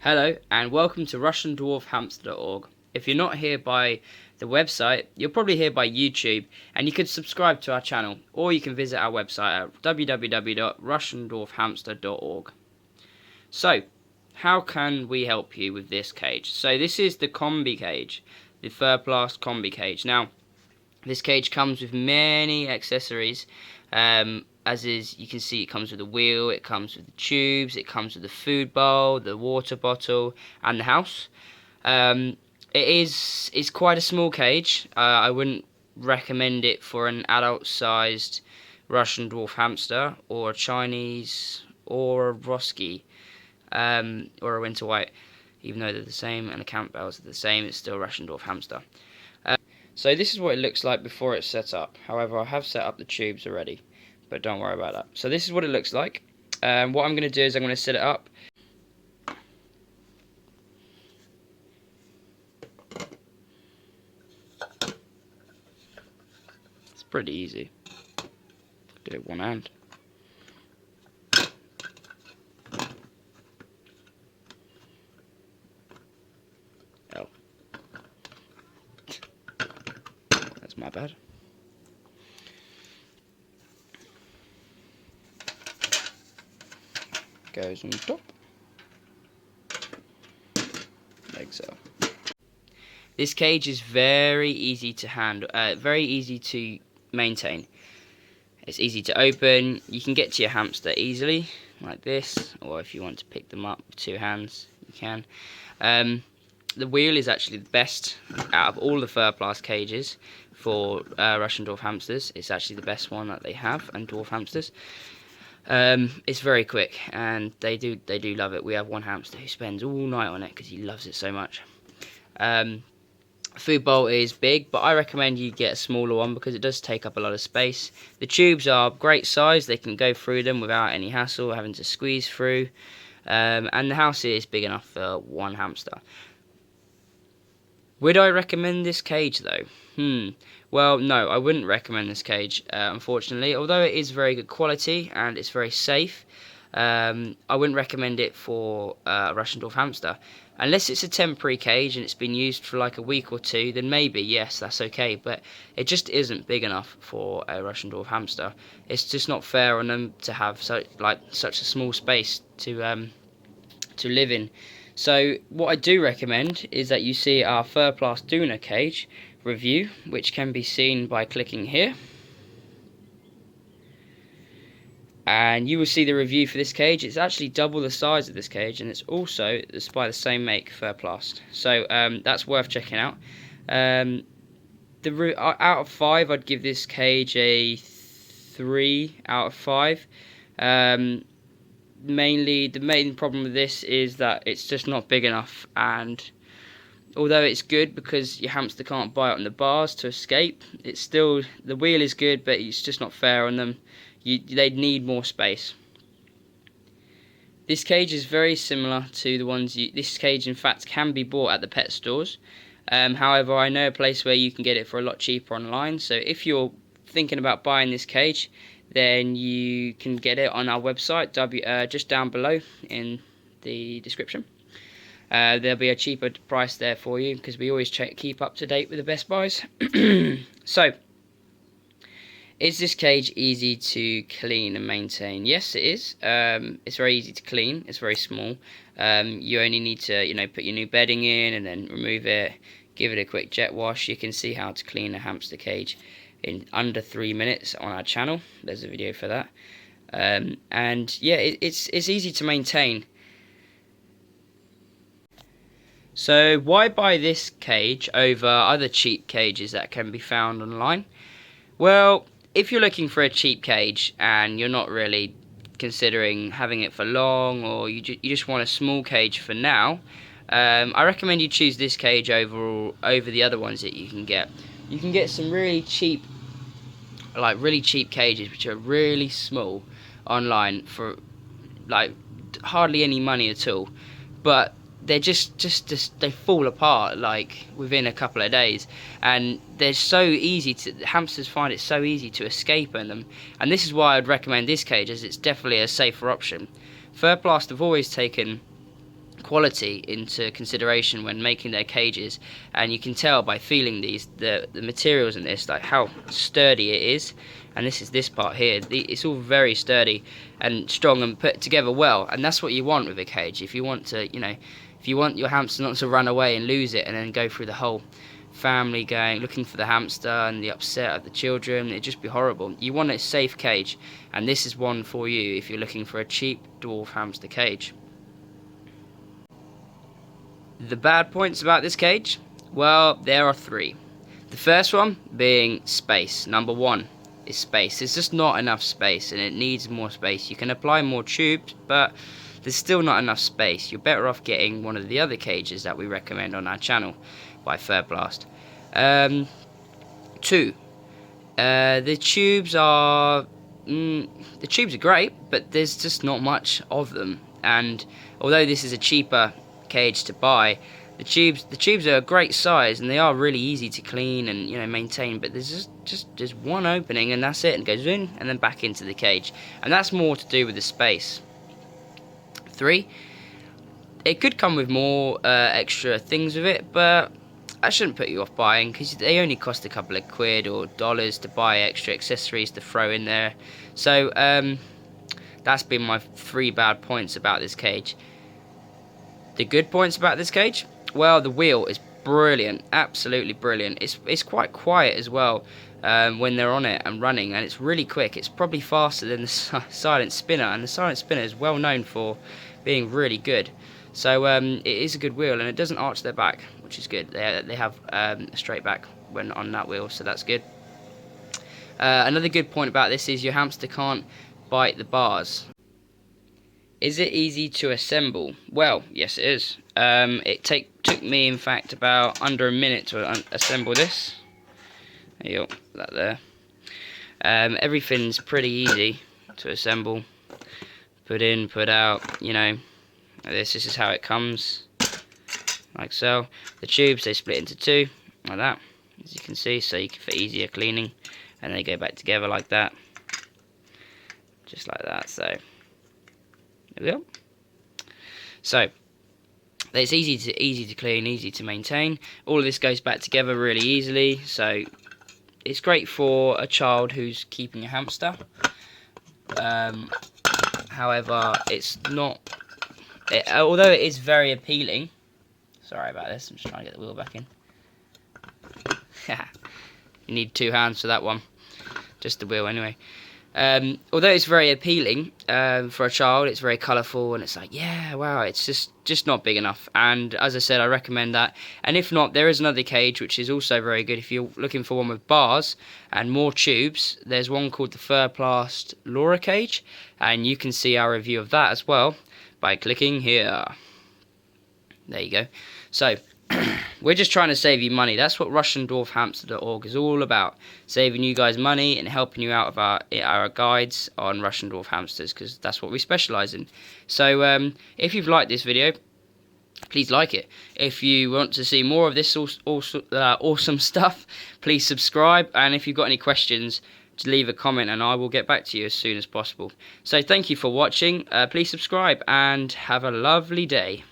Hello and welcome to RussianDwarfHamster.Org. If you're not here by the website, you're probably here by YouTube, and you can subscribe to our channel, or you can visit our website at www.RussianDwarfHamster.Org. So, how can we help you with this cage? So this is the Combi Cage, the Ferplast Combi Cage. Now, this cage comes with many accessories, as is, you can see it comes with a wheel, it comes with the tubes, it comes with the food bowl, the water bottle, and the house. It's quite a small cage. I wouldn't recommend it for an adult-sized Russian dwarf hamster, or a Chinese, or a Roski, or a winter white. Even though they're the same and the Campbells are the same, it's still a Russian dwarf hamster. So this is what it looks like before it's set up. However, I have set up the tubes already, but don't worry about that. So this is what it looks like. What I'm going to do is I'm going to set it up. It's pretty easy. Do it one hand. Oh. That's my bad. Goes on top. Like so. This cage is very easy to handle, very easy to maintain. It's easy to open. You can get to your hamster easily, like this, or if you want to pick them up with two hands, you can. The wheel is actually the best out of all the Ferplast cages for Russian dwarf hamsters. It's actually the best one that they have, and dwarf hamsters. It's very quick, and they do love it. We have one hamster who spends all night on it because he loves it so much. Food bowl is big, but I recommend you get a smaller one because it does take up a lot of space. The tubes are great size; they can go through them without any hassle, having to squeeze through. And the house is big enough for one hamster. Would I recommend this cage though? Well, no, I wouldn't recommend this cage, unfortunately. Although it is very good quality and it's very safe, I wouldn't recommend it for a Russian dwarf hamster. Unless it's a temporary cage and it's been used for like a week or two, then maybe, yes, that's okay. But it just isn't big enough for a Russian dwarf hamster. It's just not fair on them to have such a small space to live in. So what I do recommend is that you see our Ferplast Duna Cage review, which can be seen by clicking here. And you will see the review for this cage. It's actually double the size of this cage, and it's by the same make, Ferplast. So that's worth checking out. Out of 5, I'd give this cage a 3 out of 5. Mainly, the main problem with this is that it's just not big enough, and although it's good because your hamster can't bite on the bars to escape, it's still, the wheel is good, but it's just not fair on them. They'd need more space. This cage is very similar to the ones this cage in fact can be bought at the pet stores. However, I know a place where you can get it for a lot cheaper online, so if you're thinking about buying this cage, then you can get it on our website, just down below in the description. There'll be a cheaper price there for you because we always keep up to date with the best buys. So, is this cage easy to clean and maintain? Yes, it is. It's very easy to clean. It's very small. You only need to, put your new bedding in and then remove it, give it a quick jet wash. You can see how to clean a hamster cage in under 3 minutes on our channel. There's a video for that. And yeah, it's easy to maintain. So why buy this cage over other cheap cages that can be found online? Well, if you're looking for a cheap cage and you're not really considering having it for long, or you just want a small cage for now, I recommend you choose this cage over the other ones that you can get. You can get some really cheap cages which are really small online for like hardly any money at all, but they're just they fall apart like within a couple of days, and they're so easy to, hamsters find it so easy to escape in them, and this is why I'd recommend this cage, as it's definitely a safer option. Ferplast have always taken quality into consideration when making their cages, and you can tell by feeling the materials in this, like how sturdy it is. And this is this part here, it's all very sturdy and strong and put together well, and that's what you want with a cage. If you want to, if you want your hamster not to run away and lose it and then go through the whole family looking for the hamster and the upset of the children, it'd just be horrible. You want a safe cage, and this is one for you if you're looking for a cheap dwarf hamster cage. The bad points about this cage? Well, there are 3. The first one being space. Number 1 is space. There's just not enough space, and it needs more space. You can apply more tubes, but there's still not enough space. You're better off getting one of the other cages that we recommend on our channel by Ferplast. 2, the tubes are great, but there's just not much of them. And although this is a cheaper cage to buy, the tubes are a great size, and they are really easy to clean and maintain, but there's just one opening, and that's it, and it goes in and then back into the cage, and that's more to do with the space. 3, it could come with more extra things with it, but I shouldn't put you off buying, because they only cost a couple of quid or dollars to buy extra accessories to throw in there. So that's been my 3 bad points about this cage. The good points about this cage? Well, the wheel is brilliant, absolutely brilliant. It's quite quiet as well when they're on it and running, and it's really quick. It's probably faster than the silent spinner, and the silent spinner is well known for being really good. So it is a good wheel, and it doesn't arch their back, which is good. They have a straight back when on that wheel, so that's good. Another good point about this is your hamster can't bite the bars. Is it easy to assemble? Well, yes it is. It took me, in fact, about under a minute to assemble this. There you go, that there. Everything's pretty easy to assemble. Put in, put out, like this is how it comes, like so. The tubes, they split into 2, like that, as you can see, so you can, for easier cleaning, and they go back together like that, just like that. So there we go. So it's easy to clean, easy to maintain. All of this goes back together really easily, so it's great for a child who's keeping a hamster. However, it's not. Although it is very appealing. Sorry about this. I'm just trying to get the wheel back in. You need 2 hands for that one. Just the wheel anyway. Although it's very appealing for a child, it's very colourful, and it's like, yeah, wow, it's just not big enough. And as I said, I recommend that. And if not, there is another cage which is also very good if you're looking for one with bars and more tubes. There's one called the Ferplast Duna Cage, and you can see our review of that as well by clicking here. There you go. So we're just trying to save you money. That's what RussianDwarfHamster.Org is all about. Saving you guys money and helping you out of our guides on Russian Dwarf Hamsters, because that's what we specialise in. So if you've liked this video, please like it. If you want to see more of this awesome stuff, please subscribe. And if you've got any questions, just leave a comment and I will get back to you as soon as possible. So thank you for watching. Please subscribe and have a lovely day.